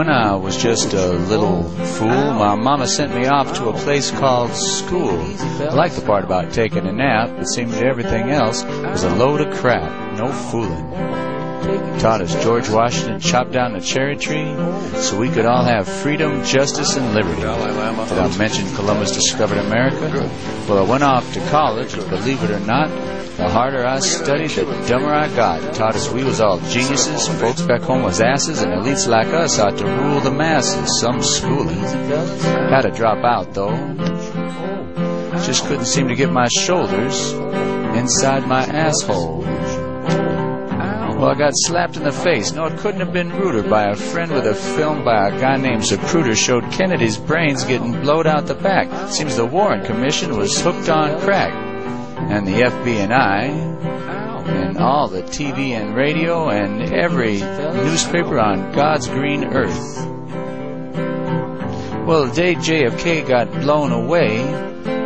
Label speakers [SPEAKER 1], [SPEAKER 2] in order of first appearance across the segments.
[SPEAKER 1] When I was just a little fool, my mama sent me off to a place called school. I liked the part about taking a nap, but seemed everything else was a load of crap, no fooling. Taught us George Washington chopped down the cherry tree so we could all have freedom, justice, and liberty. Did I mention Columbus discovered America? Well, I went off to college, and believe it or not, the harder I studied, the dumber I got. Taught us we was all geniuses, folks back home was asses, and elites like us ought to rule the masses. Some schooling. Had to drop out, though. Just couldn't seem to get my shoulders inside my asshole. Well, I got slapped in the face. No, it couldn't have been ruder. By a friend with a film by a guy named Zapruder showed Kennedy's brains getting blowed out the back. Seems the Warren Commission was hooked on crack. And the FBI, and all the TV and radio, and every newspaper on God's green earth. Well, the day JFK got blown away,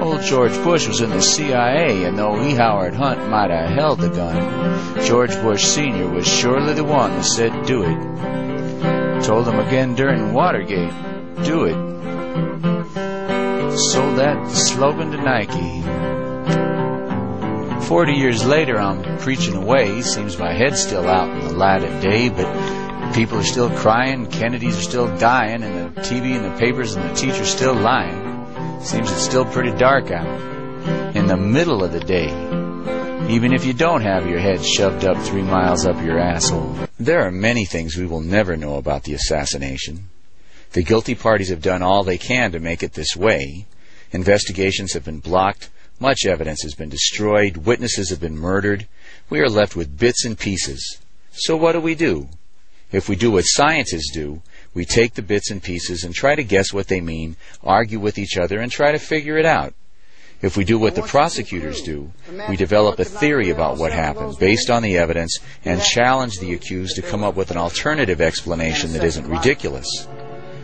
[SPEAKER 1] old George Bush was in the CIA, and though E. Howard Hunt might have held the gun, George Bush Sr. was surely the one that said, do it. Told him again during Watergate, do it. Sold that slogan to Nike. 40 years later, I'm preaching away. Seems my head's still out in the light of day, but people are still crying, Kennedys are still dying, and the TV and the papers and the teachers still lying. Seems it's still pretty dark out in the middle of the day, even if you don't have your head shoved up 3 miles up your asshole. There are many things we will never know about the assassination. The guilty parties have done all they can to make it this way. Investigations have been blocked. Much evidence has been destroyed. Witnesses have been murdered. We are left with bits and pieces. So what do? If we do what scientists do, we take the bits and pieces and try to guess what they mean, argue with each other, and try to figure it out. If we do what the prosecutors do, we develop a theory about what happened based on the evidence and challenge the accused to come up with an alternative explanation that isn't ridiculous.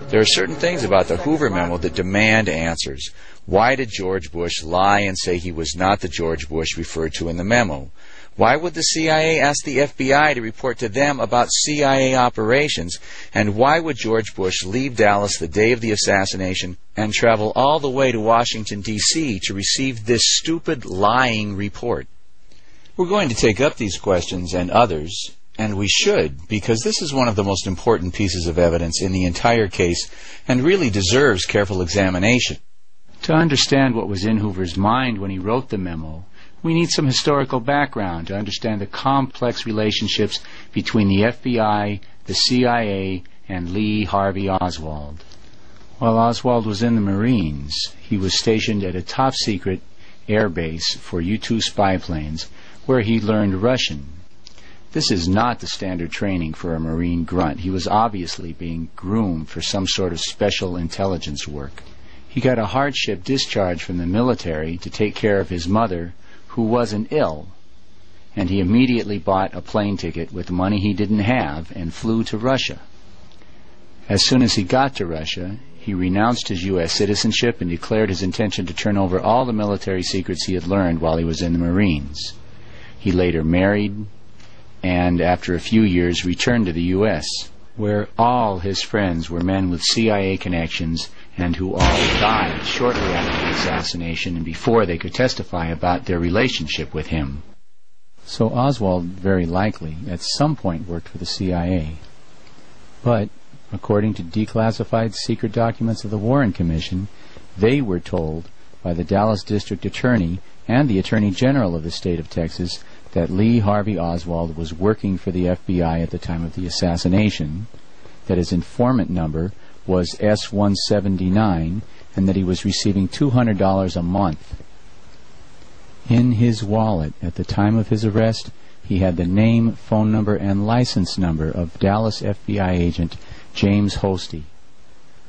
[SPEAKER 1] There are certain things about the Hoover memo that demand answers. Why did George Bush lie and say he was not the George Bush referred to in the memo? Why would the CIA ask the FBI to report to them about CIA operations? And why would George Bush leave Dallas the day of the assassination and travel all the way to Washington, D.C. to receive this stupid, lying report? We're going to take up these questions and others, and we should, because this is one of the most important pieces of evidence in the entire case and really deserves careful examination. To understand what was in Hoover's mind when he wrote the memo, we need some historical background to understand the complex relationships between the FBI, the CIA, and Lee Harvey Oswald. While Oswald was in the Marines, he was stationed at a top-secret air base for U-2 spy planes, where he learned Russian. This is not the standard training for a Marine grunt. He was obviously being groomed for some sort of special intelligence work. He got a hardship discharge from the military to take care of his mother, who wasn't ill, and he immediately bought a plane ticket with money he didn't have and flew to Russia. As soon as he got to Russia, he renounced his U.S. citizenship and declared his intention to turn over all the military secrets he had learned while he was in the Marines. He later married, and after a few years returned to the U.S., where all his friends were men with CIA connections and who all died shortly after the assassination and before they could testify about their relationship with him. So Oswald very likely at some point worked for the CIA. But, according to declassified secret documents of the Warren Commission, they were told by the Dallas District Attorney and the Attorney General of the state of Texas that Lee Harvey Oswald was working for the FBI at the time of the assassination, that his informant number was S-179, and that he was receiving $200 a month. In his wallet at the time of his arrest, he had the name, phone number, and license number of Dallas FBI agent James Hosty.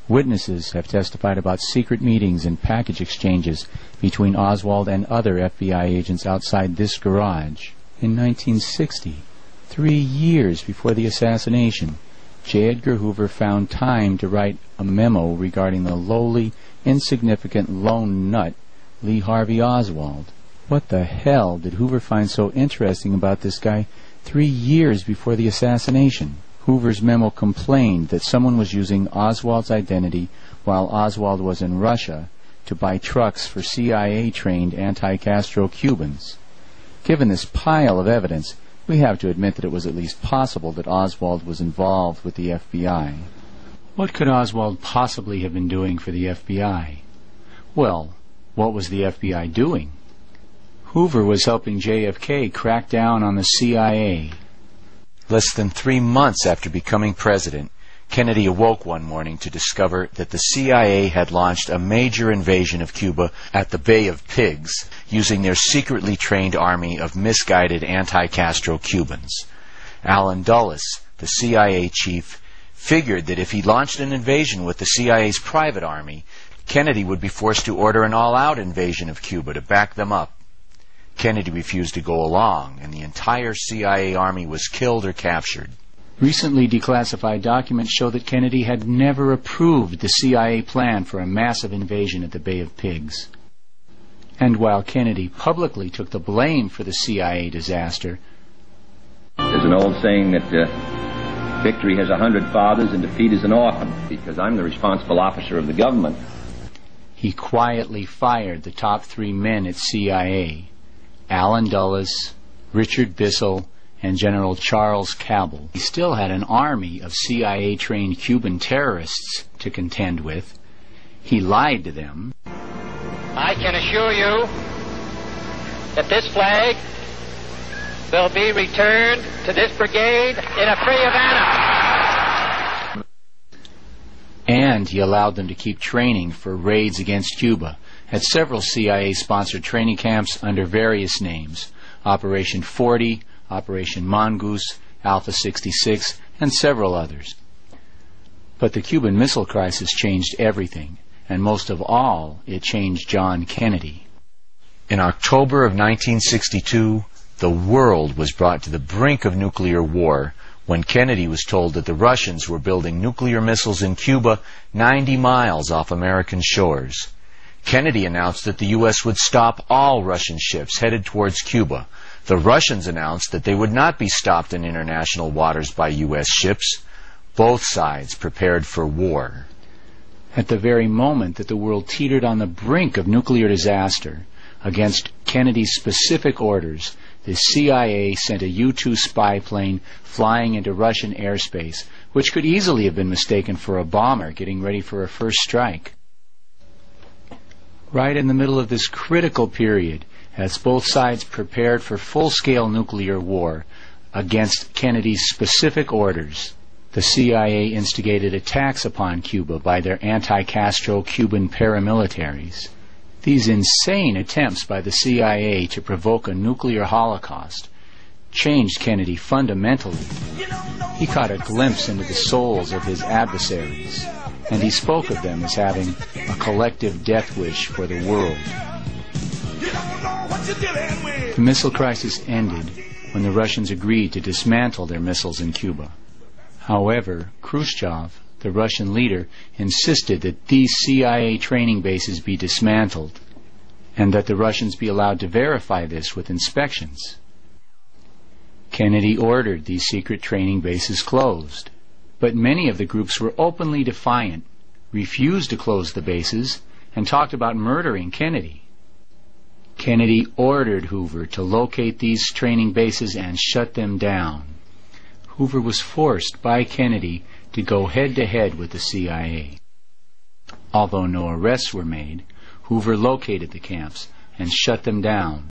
[SPEAKER 1] Witnesses have testified about secret meetings and package exchanges between Oswald and other FBI agents outside this garage. In 1960, 3 years before the assassination, J. Edgar Hoover found time to write a memo regarding the lowly, insignificant lone nut Lee Harvey Oswald. What the hell did Hoover find so interesting about this guy 3 years before the assassination? Hoover's memo complained that someone was using Oswald's identity while Oswald was in Russia to buy trucks for CIA-trained anti-Castro Cubans. Given this pile of evidence, we have to admit that it was at least possible that Oswald was involved with the FBI. What could Oswald possibly have been doing for the FBI? Well, what was the FBI doing? Hoover was helping JFK crack down on the CIA. Less than 3 months after becoming president, Kennedy awoke one morning to discover that the CIA had launched a major invasion of Cuba at the Bay of Pigs, using their secretly trained army of misguided anti-Castro Cubans. Allen Dulles, the CIA chief, figured that if he launched an invasion with the CIA's private army, Kennedy would be forced to order an all-out invasion of Cuba to back them up. Kennedy refused to go along, and the entire CIA army was killed or captured. Recently declassified documents show that Kennedy had never approved the CIA plan for a massive invasion at the Bay of Pigs. And while Kennedy publicly took the blame for the CIA disaster,
[SPEAKER 2] there's an old saying that victory has 100 fathers and defeat is an orphan, because I'm the responsible officer of the government.
[SPEAKER 1] He quietly fired the top 3 men at CIA, Allen Dulles, Richard Bissell, and General Charles Cabell. He still had an army of CIA-trained Cuban terrorists to contend with. He lied to them.
[SPEAKER 3] I can assure you that this flag will be returned to this brigade in a free Havana.
[SPEAKER 1] And he allowed them to keep training for raids against Cuba at several CIA-sponsored training camps under various names: Operation 40, Operation Mongoose, Alpha 66, and several others. But the Cuban Missile Crisis changed everything, and most of all, it changed John Kennedy. In October of 1962, the world was brought to the brink of nuclear war when Kennedy was told that the Russians were building nuclear missiles in Cuba 90 miles off American shores. Kennedy announced that the U.S. would stop all Russian ships headed towards Cuba. The Russians announced that they would not be stopped in international waters by U.S. ships. Both sides prepared for war. At the very moment that the world teetered on the brink of nuclear disaster, against Kennedy's specific orders, the CIA sent a U-2 spy plane flying into Russian airspace, which could easily have been mistaken for a bomber getting ready for a first strike. Right in the middle of this critical period, as both sides prepared for full-scale nuclear war against Kennedy's specific orders, the CIA instigated attacks upon Cuba by their anti-Castro Cuban paramilitaries. These insane attempts by the CIA to provoke a nuclear holocaust changed Kennedy fundamentally. He caught a glimpse into the souls of his adversaries, and he spoke of them as having a collective death wish for the world. The missile crisis ended when the Russians agreed to dismantle their missiles in Cuba. However, Khrushchev, the Russian leader, insisted that these CIA training bases be dismantled, and that the Russians be allowed to verify this with inspections. Kennedy ordered these secret training bases closed, but many of the groups were openly defiant, refused to close the bases, and talked about murdering Kennedy. Kennedy ordered Hoover to locate these training bases and shut them down. Hoover was forced by Kennedy to go head-to-head with the CIA. Although no arrests were made, Hoover located the camps and shut them down.